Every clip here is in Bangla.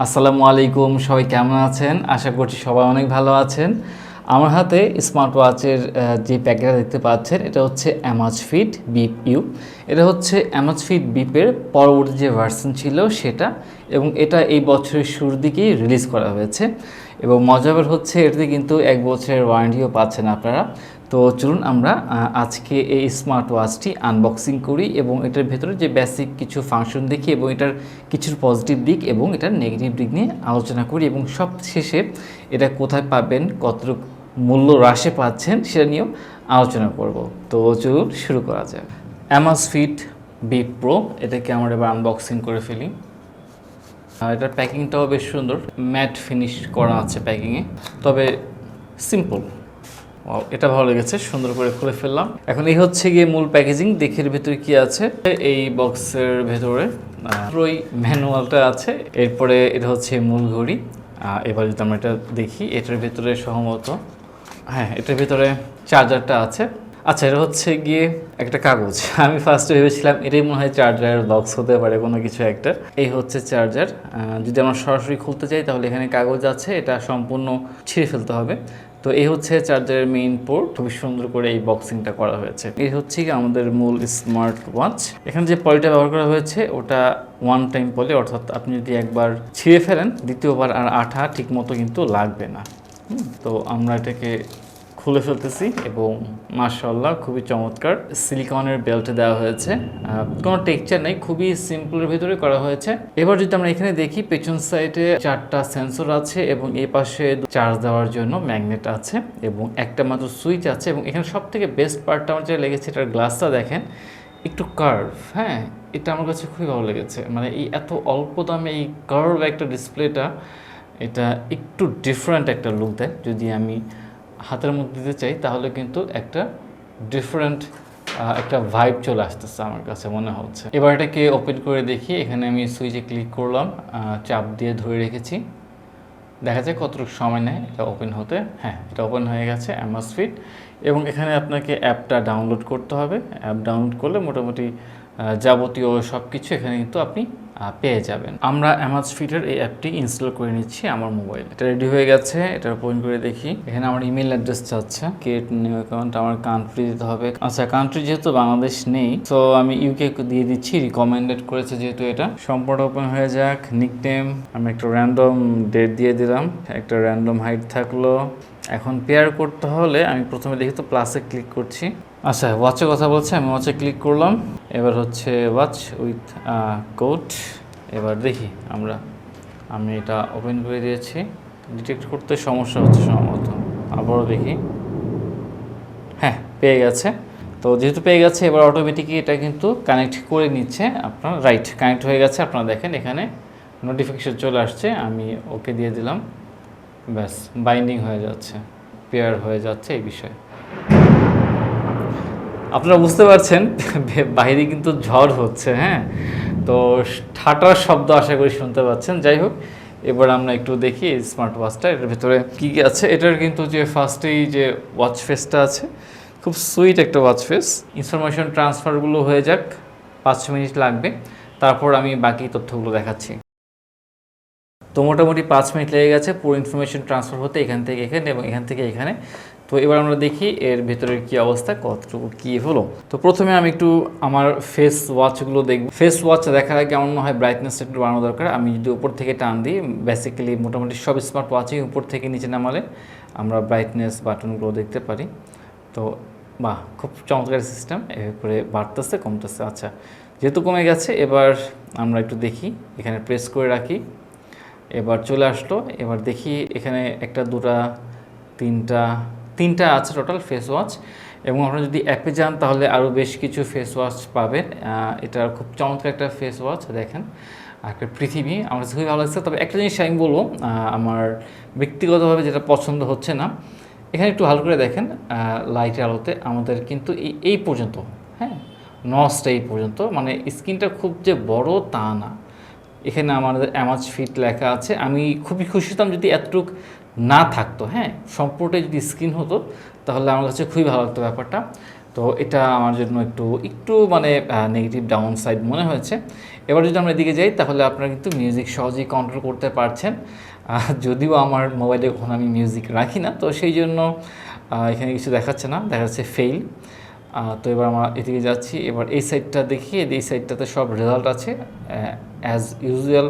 আসসালামু আলাইকুম, সবাই কেমন আছেন? আশা করছি সবাই অনেক ভালো আছেন। আমার হাতে স্মার্ট ওয়াচের যে প্যাকেটটা দেখতে পাচ্ছেন, এটা হচ্ছে অ্যামাজফিট বিপ ইউ। এটা হচ্ছে অ্যামাজফিট বিপের পরবর্তী যে ভার্সন ছিল সেটা, এবং এটা এই বছরের শুরুর দিকেই রিলিজ করা হয়েছে। এবং মজার হচ্ছে এটাতে কিন্তু 1 বছরের ওয়ারেন্টিও পাচ্ছেন আপনারা। তো চলুন আমরা আজকে এই স্মার্ট ওয়াচটি আনবক্সিং করি এবং এটার ভেতরে যে বেসিক কিছু ফাংশন দেখি এবং এটার কিছু পজিটিভ দিক এবং এটার নেগেটিভ দিক নিয়ে আলোচনা করি, এবং সব শেষে এটা কোথায় পাবেন, কতটুকু মূল্য হ্রাসে পাচ্ছেন সেটা নিয়েও আলোচনা করব। তো চলুন শুরু করা যাক। অ্যামাজফিট বিপ প্রো, এটাকে আমরা এবার আনবক্সিং করে ফেলি। এটার প্যাকিংটাও বেশ সুন্দর, ম্যাট ফিনিশ করা আছে প্যাকিংয়ে, তবে সিম্পল। এটা ভালো লেগেছে, সুন্দর করে খুলে ফেললাম। এখন এই হচ্ছে গিয়ে মূল প্যাকেজিং। দেখের ভিতরে কি আছে, এই বক্সের ভেতরে পুরোই ম্যানুয়ালটা আছে। এরপরে এটা হচ্ছে মূল ঘড়ি। এবার যদি আমরা এটা দেখি, এটার ভেতরে সম্ভবত এটার ভেতরে চার্জারটা আছে। আচ্ছা, এটা হচ্ছে গিয়ে একটা কাগজ। আমি ফার্স্টে ভেবেছিলাম এটাই মনে হয় চার্জার বক্স হতে পারে, কোনো কিছু একটা। এই হচ্ছে চার্জার। যদি আমরা সরাসরি খুলতে চাই তাহলে এখানে কাগজ আছে, এটা সম্পূর্ণ ছিঁড়ে ফেলতে হবে। তো এই হচ্ছে চার্জারের মেইন পোর্ট, খুবই সুন্দর করে এই বক্সিংটা করা হয়েছে। এই হচ্ছে কি আমাদের মূল স্মার্ট ওয়াচ। এখানে যে পলিটা ব্যবহার করা হয়েছে ওটা ওয়ান টাইম পলি, অর্থাৎ আপনি যদি একবার ছিঁড়ে ফেলেন দ্বিতীয়বার আর আঠা ঠিক মতো কিন্তু লাগবে না। তো আমরা এটাকে খুলে ফেলতেছি এবং মাশাআল্লাহ খুবই চমৎকার সিলিকনের বেল্ট দেওয়া হয়েছে। কোনো টেক্সচার নেই, খুবই সিম্পলের ভিতরে করা হয়েছে। এবার যদি আমরা এখানে দেখি, পেছন সাইডে 4টা সেন্সর আছে এবং এই পাশে চার্জ দেওয়ার জন্য ম্যাগনেট আছে এবং একটা মাত্র সুইচ আছে। এবং এখানে সব থেকে বেস্ট পার্টটা আমার যেটা লেগেছে, এটার গ্লাসটা দেখেন একটু কার্ভ। এটা আমার কাছে খুবই ভালো লেগেছে। মানে এই এত অল্প দামে এই কার্ভ একটা ডিসপ্লেটা, এটা একটু ডিফারেন্ট একটা লুক দেয়। যদি আমি হাতের মধ্যে দিতে চাই তাহলে কিন্তু একটা ডিফারেন্ট একটা ভাইব চলে আসতেছে আমার কাছে মনে হচ্ছে। এবার এটাকে ওপেন করে দেখি। এখানে আমি সুইচে ক্লিক করলাম, চাপ দিয়ে ধরে রেখেছি, দেখা যায় কতটুকু সময় নেয় এটা ওপেন হতে। এটা ওপেন হয়ে গেছে অ্যামাজফিট। এবং এখানে আপনাকে অ্যাপটা ডাউনলোড করতে হবে। অ্যাপ ডাউনলোড করলে মোটামুটি যাবতীয় সব কিছু এখানে কিন্তু আপনি পেয়ে যাবেন। আমরা অ্যামাজফিটের এই অ্যাপটি ইনস্টল করে নিচ্ছি আমার মোবাইল। এটা রেডি হয়ে গেছে, এটা ওপেন করে দেখি। এখানে আমার ইমেল অ্যাড্রেস চাচ্ছে, ক্রিয়েট নিউ অ্যাকাউন্ট, আমার কান্ট্রি দিতে হবে। আচ্ছা, কান্ট্রি যেহেতু বাংলাদেশ নেই, তো আমি ইউকে দিয়ে দিচ্ছি, রিকমেন্ডেড করেছে যেহেতু। এটা সম্পূর্ণ ওপেন হয়ে যাক। নিকনেম আমি একটা র্যান্ডম ডেট দিয়ে দিলাম, একটা র্যান্ডম হাইট থাকলো। এখন পেয়ার করতে হলে আমি প্রথমে দেখি তো প্লাসে ক্লিক করছি। আচ্ছা, ওয়াচের কথা বলছে, আমি ওয়াচে ক্লিক করলাম। এবার হচ্ছে ওয়াচ উইথ কোড। এবার দেখি আমি এটা ওপেন করে দিয়েছি। ডিটেক্ট করতে সমস্যা হচ্ছে সম্ভবত, আবারও দেখি। পেয়ে গেছে। তো যেহেতু পেয়ে গেছে, এবার অটোমেটিকই এটা কিন্তু কানেক্ট করে নিচ্ছে আপনার। রাইট, কানেক্ট হয়ে গেছে। আপনারা দেখেন এখানে নোটিফিকেশন চলে আসছে, আমি ওকে দিয়ে দিলাম। ব্যাস, বাইন্ডিং হয়ে যাচ্ছে, পেয়ার হয়ে যাচ্ছে এই বিষয়ে। আপনারা বুঝতে পারছেন বাইরে কিন্তু ঝড় হচ্ছে। তো ঠাটার শব্দ আশা করি শুনতে পাচ্ছেন। যাই হোক, এবার আমরা একটু দেখি স্মার্ট ওয়াচটা, এটার ভিতরে কী কী আছে। এটার কিন্তু যে ফার্স্টেই যে ওয়াচ ফেসটা আছে, খুব সুইট একটা ওয়াচ ফেস। ইনফরমেশন ট্রান্সফারগুলো হয়ে যাক, 5 মিনিট লাগবে, তারপর আমি বাকি তথ্যগুলো দেখাচ্ছি। তো মোটামুটি 5 মিনিট লেগে গেছে পুরো ইনফরমেশন ট্রান্সফার হতে, এখান থেকে এখানে এবং এখান থেকে এখানে। তো এবার আমরা দেখি এর ভেতরের কী অবস্থা, কতটুকু কী হলো। তো প্রথমে আমি একটু আমার ফেস ওয়াচগুলো দেখব। ফেস ওয়াচ দেখার আগে আমার মনে হয় ব্রাইটনেসটা একটু বাড়ানো দরকার। আমি যদি উপর থেকে টান দিই, বেসিক্যালি মোটামুটি সব স্মার্ট ওয়াচই উপর থেকে নিচে নামালে আমরা ব্রাইটনেস বাটনগুলো দেখতে পারি। তো বাহ, খুব চমৎকার সিস্টেম। এভাবে করে বাড়তেছে কমতেছে। আচ্ছা, যেহেতু কমে গেছে, এবার আমরা একটু দেখি, এখানে প্রেস করে রাখি। এবার চলে আসলো। এবার দেখি এখানে একটা, দুটা, তিনটা আছে টোটাল ফেস ওয়াচ। এবং আপনারা যদি অ্যাপে যান তাহলে আরও বেশ কিছু ফেস ওয়াচ পাবেন। এটা খুব চমৎকার একটা ফেস ওয়াচ, দেখেন একটা পৃথিবী। আমার খুবই ভালো লাগছে। তবে একটা জিনিস আমি বলবো, আমার ব্যক্তিগতভাবে যেটা পছন্দ হচ্ছে না, এখানে একটু ভালো করে দেখেন লাইটের আলোতে আমাদের কিন্তু এই পর্যন্ত, নসটা এই পর্যন্ত, মানে স্ক্রিনটা খুব যে বড় তা না। এখানে আমাদের অ্যামাজফিট লেখা আছে। আমি খুবই খুশি হতাম যদি এতটুক না থাকতো। সম্পূর্ণটাই যদি স্ক্রিন হতো তাহলে আমার কাছে খুবই ভালো লাগতো ব্যাপারটা। তো এটা আমার জন্য একটু মানে নেগেটিভ ডাউন সাইড মনে হয়েছে। এবার যদি আমরা এদিকে যাই তাহলে আপনারা কিন্তু মিউজিক সহজেই কন্ট্রোল করতে পারছেন। যদিও আমার মোবাইলে কখনো আমি মিউজিক রাখি না, তো সেই জন্য এখানে কিছু দেখাচ্ছে না, দেখা যাচ্ছে ফেইল। তো এবার আমরা এদিকে যাচ্ছি, এবার এই সাইডটা দেখি, এই সাইডটাতে সব রেজাল্ট আছে অ্যাজ ইউজুয়াল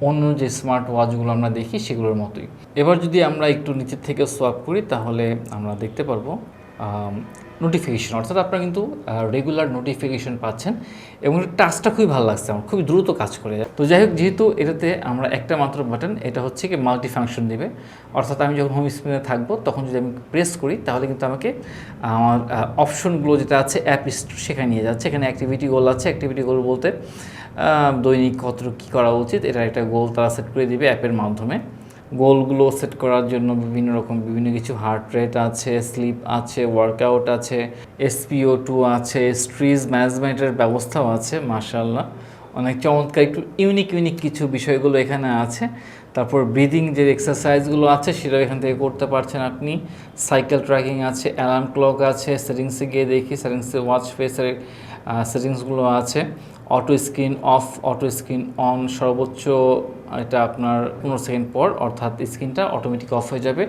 অন্য যে স্মার্ট ওয়াচগুলো আমরা দেখি সেগুলোর মতোই। এবার যদি আমরা একটু নিচের থেকে সোয়াপ করি তাহলে আমরা দেখতে পারবো নোটিফিকেশন, অর্থাৎ আপনারা কিন্তু রেগুলার নোটিফিকেশন পাচ্ছেন এবং টাচটা খুবই ভালো লাগছে, আমার খুবই দ্রুত কাজ করে। তো যাই হোক, যেহেতু এটাতে আমরা একটা মাত্র বাটন, এটা হচ্ছে কি মাল্টি ফাংশন দেবে, অর্থাৎ আমি যখন হোম স্ক্রিনে থাকবো তখন যদি আমি প্রেস করি তাহলে কিন্তু আমাকে আমার অপশনগুলো যেটা আছে অ্যাপ স্টোর সেখানে নিয়ে যাচ্ছে। এখানে অ্যাক্টিভিটি গোল আছে, অ্যাক্টিভিটি গোল বলতে দৈনিক কতটুকু কী করা উচিত এটা একটা গোল তারা সেট করে দিবে অ্যাপের মাধ্যমে। গোলগুলো সেট করার জন্য বিভিন্ন কিছু হার্ট রেট আছে, স্লিপ আছে, ওয়ার্কআউট আছে, SpO2 আছে, স্ট্রেস ম্যানেজমেন্টের ব্যবস্থাও আছে। মাশাআল্লাহ, অনেক চমৎকার একটু ইউনিক কিছু বিষয়গুলো এখানে আছে। তারপর ব্রিদিং যে এক্সারসাইজগুলো আছে সেটাও এখান থেকে করতে পারছেন আপনি। সাইকেল ট্র্যাকিং আছে, অ্যালার্ম ক্লক আছে, সেটিংসে গিয়ে দেখি, সেটিংসে ওয়াচ ফেসের সেটিংসগুলো আছে, auto screen off, auto screen on, সর্বোচ্চ এটা আপনার 15 সেকেন্ড পর, অর্থাৎ স্ক্রিনটা অটোমেটিক অফ হয়ে যাবে।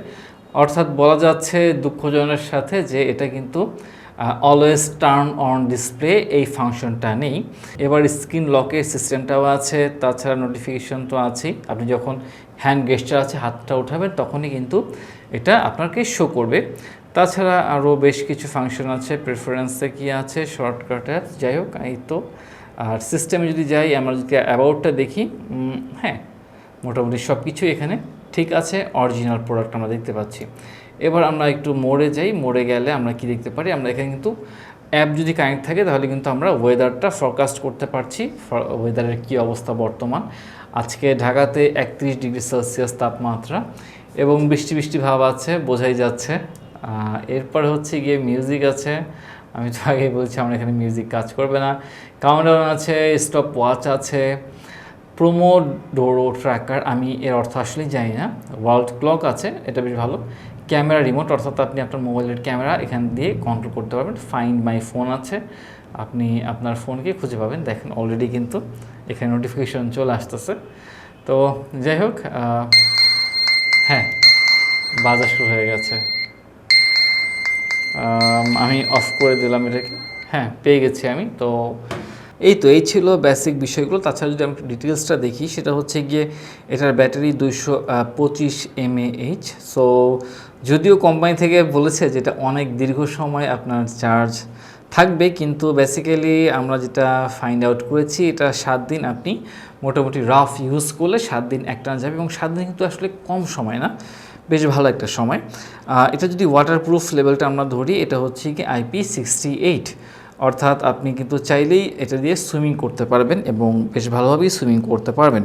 অর্থাৎ বলা যাচ্ছে দুঃখজনের সাথে যে এটা কিন্তু অলওয়েজ টার্ন অন ডিসপ্লে এই ফাংশনটা নেই। এবার স্ক্রিন লকের সিস্টেমটাও আছে, তাছাড়া নোটিফিকেশন তো আছেই। আপনি যখন হ্যান্ড গেস্টার আছে হাতটা উঠাবেন তখনই কিন্তু এটা আপনাকে শো করবে। তাছাড়া আরও বেশ কিছু ফাংশন আছে, প্রেফারেন্সে কী আছে, শর্টকাটে, যাই হোক এই তো। আর সিস্টেমে যদি যাই, আমরা যদি অ্যাবাউটটা দেখি, হ্যাঁ মোটামুটি সব কিছুই এখানে ঠিক আছে, অরিজিনাল প্রোডাক্ট আমরা দেখতে পাচ্ছি। এবার আমরা একটু মোড়ে যাই, মোড়ে গেলে আমরা কি দেখতে পারি, আমরা এখানে কিন্তু অ্যাপ যদি কানেক্ট থাকে তাহলে কিন্তু আমরা ওয়েদারটা ফরকাস্ট করতে পারছি, ওয়েদারের কী অবস্থা বর্তমান। আজকে ঢাকাতে 31 ডিগ্রি সেলসিয়াস তাপমাত্রা এবং বৃষ্টি ভাব আছে, বোঝাই যাচ্ছে। এরপরে হচ্ছে গিয়ে মিউজিক আছে, আমি তো আগেই বলছি আমার এখানে মিউজিক কাজ করবে না। কাউন্টডাউন আছে, স্টপ ওয়াচ আছে, প্রোমোডোরো ট্র্যাকার, আমি এর অর্থ আসলেই জানি না। ওয়ার্ল্ড ক্লক আছে, এটা বেশ ভালো। ক্যামেরা রিমোট, অর্থাৎ আপনি আপনার মোবাইলের ক্যামেরা এখান দিয়ে কন্ট্রোল করতে পারবেন। ফাইন্ড মাই ফোন আছে, আপনি আপনার ফোনকে খুঁজে পাবেন। দেখেন অলরেডি কিন্তু এখানে নোটিফিকেশন চলে আসতেছে। তো যাই হোক, হ্যাঁ বাজা শুরু হয়ে গেছে, আমি অফ করে দিলাম এটাকে। হ্যাঁ পেয়ে গেছি আমি। তো এই ছিল বেসিক বিষয়গুলো। তাছাড়া যদি আমি ডিটেলসটা দেখি, সেটা হচ্ছে গিয়ে এটার ব্যাটারি 225 mAh। সো যদিও কোম্পানি থেকে বলেছে যেটা অনেক দীর্ঘ সময় আপনার চার্জ থাকবে, কিন্তু বেসিক্যালি আমরা যেটা ফাইন্ড আউট করেছি, এটা 7 দিন আপনি মোটামুটি রাফ ইউজ করলে 7 দিন একটানা যাবে, এবং 7 দিন কিন্তু আসলে কম সময় না, বেশ ভালো একটা সময়। এটা যদি ওয়াটারপ্রুফ লেভেলটা আমরা ধরি, এটা হচ্ছে কি IP68, অর্থাৎ আপনি কিন্তু চাইলেই এটা দিয়ে সুইমিং করতে পারবেন এবং বেশ ভালোভাবেই সুইমিং করতে পারবেন।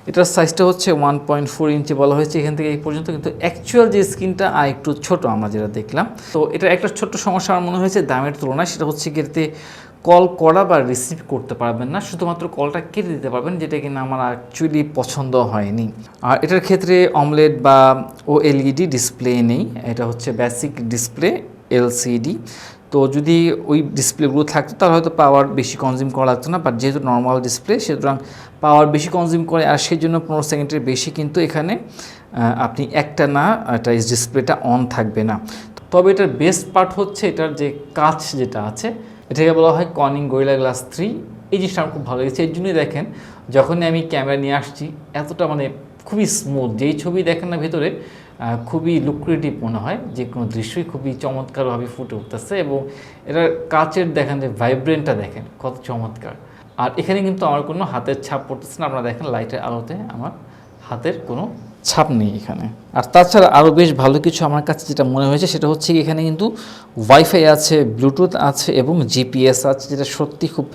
এটার সাইজটা হচ্ছে 1.4 ইঞ্চি বলা হয়েছে এখান থেকে এই পর্যন্ত, কিন্তু অ্যাকচুয়াল যে স্ক্রিনটা একটু ছোট আমরা যেটা দেখলাম। তো এটা একটা ছোট্ট সমস্যা আমার মনে হয়েছে দামের তুলনায়, সেটা হচ্ছে কি এতে কল করা বা রিসিভ করতে পারবেন না, শুধুমাত্র কলটা কেটে দিতে পারবেন, যেটা কিনা আমার অ্যাকচুয়ালি পছন্দ হয়নি। আর এটার ক্ষেত্রে অমলেড বা OLED ডিসপ্লে নেই, এটা হচ্ছে বেসিক ডিসপ্লে LCD। তো যদি ওই ডিসপ্লেগুলো থাকতো তাহলে হয়তো পাওয়ার বেশি কনজিউম করা লাগতো না, বাট যেহেতু নর্মাল ডিসপ্লে সুতরাং পাওয়ার বেশি কনজিউম করে, আর সেই জন্য 15 সেকেন্ডের বেশি কিন্তু এখানে আপনি একটা না এটা ডিসপ্লেটা অন থাকবে না। তবে এটার বেস্ট পার্ট হচ্ছে এটার যে কাচ যেটা আছে, এটাকে বলা হয় কর্নিং গরিলা গ্লাস 3। এই জিনিসটা আমার খুব ভালো লেগেছে। এর জন্যই দেখেন যখনই আমি ক্যামেরা নিয়ে আসছি এতটা খুবই স্মুথ, যেই ছবি দেখেন না ভেতরে খুবই লুক্রেটিভ মনে হয়, যে কোনো দৃশ্যই খুবই চমৎকারভাবে ফুটে উঠতেছে। এবং এটার কাচের দেখেন যে ভাইব্রেন্টটা দেখেন কত চমৎকার। আর এখানে কিন্তু আমার কোনো হাতের ছাপ পড়তেছে না, আপনারা দেখেন লাইটের আলোতে আমার হাতের কোনো ছাপ নেই এখানে। আর তাছাড়া আরও বেশ ভালো কিছু আমার কাছে যেটা মনে হয়েছে, সেটা হচ্ছে এখানে কিন্তু ওয়াইফাই আছে, ব্লুটুথ আছে এবং GPS আছে, যেটা সত্যি খুব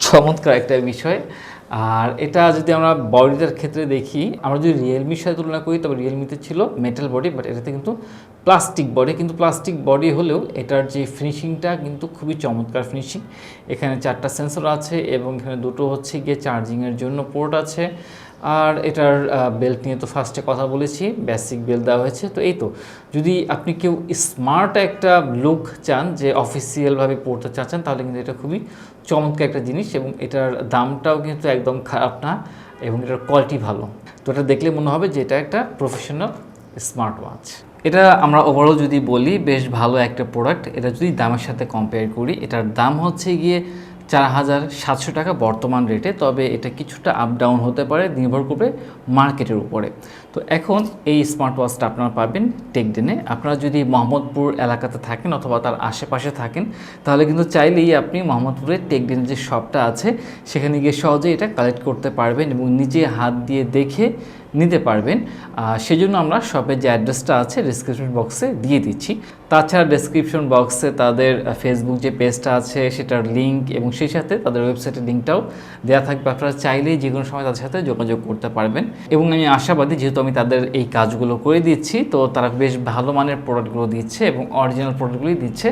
চমৎকার একটা বিষয়। আর এটা যদি আমরা বডিটার ক্ষেত্রে দেখি, আমরা যদি রিয়েলমির সাথে তুলনা করি, তবে রিয়েলমিতে ছিল মেটাল বডি, বাট এটাতে কিন্তু প্লাস্টিক বডি। কিন্তু প্লাস্টিক বডি হলেও এটার যে ফিনিশিংটা কিন্তু খুবই চমৎকার ফিনিশিং। এখানে 4টা সেন্সর আছে এবং এখানে দুটো হচ্ছে গিয়ে চার্জিংয়ের জন্য পোর্ট আছে। আর এটার বেল্ট নিয়ে তো ফার্স্টে কথা বলেছি, বেসিক বেল্ট দেওয়া হয়েছে। তো এই তো, যদি আপনি কেউ স্মার্ট একটা লুক চান, যে অফিসিয়ালভাবে পড়তে চাচ্ছেন, তাহলে কিন্তু এটা খুবই চমৎকার একটা জিনিস, এবং এটার দামটাও কিন্তু একদম খারাপ না, এবং এটার কোয়ালিটি ভালো। তো এটা দেখলে মনে হবে যে এটা একটা প্রফেশনাল স্মার্ট ওয়াচ। এটা আমরা ওভারঅল যদি বলি, বেশ ভালো একটা প্রোডাক্ট। এটা যদি দামের সাথে কম্পেয়ার করি, এটার দাম হচ্ছে গিয়ে 4700 টাকা বর্তমান রেটে, তবে এটা কিছুটা আপ ডাউন হতে পারে, নির্ভর করবে মার্কেটের উপরে। তো এখন এই স্মার্ট ওয়াচটা আপনারা পাবেন টেকডেনে। আপনারা যদি মোহাম্মদপুর এলাকাতে থাকেন অথবা তার আশেপাশে থাকেন, তাহলে কিন্তু চাইলেই আপনি মোহাম্মদপুরের টেকডেনের যে শপটা আছে সেখানে গিয়ে সহজেই এটা কালেক্ট করতে পারবেন এবং নিজে হাত দিয়ে দেখে নিতে পারবেন। সেজন্য আমরা শপের যে অ্যাড্রেসটা আছে ডেসক্রিপশন বক্সে দিয়ে দিচ্ছি। তাছাড়া ডেসক্রিপশন বক্সে তাদের ফেসবুক যে পেজটা আছে সেটার লিঙ্ক এবং সেই সাথে তাদের ওয়েবসাইটের লিঙ্কটাও দেওয়া থাকবে। আপনারা চাইলেই যে কোনো সময় তাদের সাথে যোগাযোগ করতে পারবেন। এবং আমি আশাবাদী, যেহেতু আমি তাদের এই কাজগুলো করে দিচ্ছি, তো তারা বেশ ভালো মানের প্রোডাক্টগুলো দিচ্ছে এবং অরিজিনাল প্রোডাক্টগুলোই দিচ্ছে,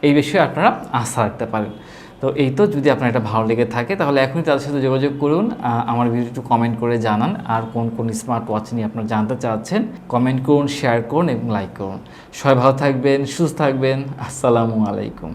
এই বিষয়ে আপনারা আস্থা রাখতে পারেন। তো এই তো, যদি আপনার এটা ভালো লেগে থাকে তাহলে এখনই তাদের সাথে যোগাযোগ করুন। আমার ভিডিও একটু কমেন্ট করে জানান, আর কোন কোন স্মার্ট ওয়াচ নিয়ে আপনারা জানতে চাচ্ছেন কমেন্ট করুন, শেয়ার করুন এবং লাইক করুন। সবাই ভালো থাকবেন, সুস্থ থাকবেন। আসসালামু আলাইকুম।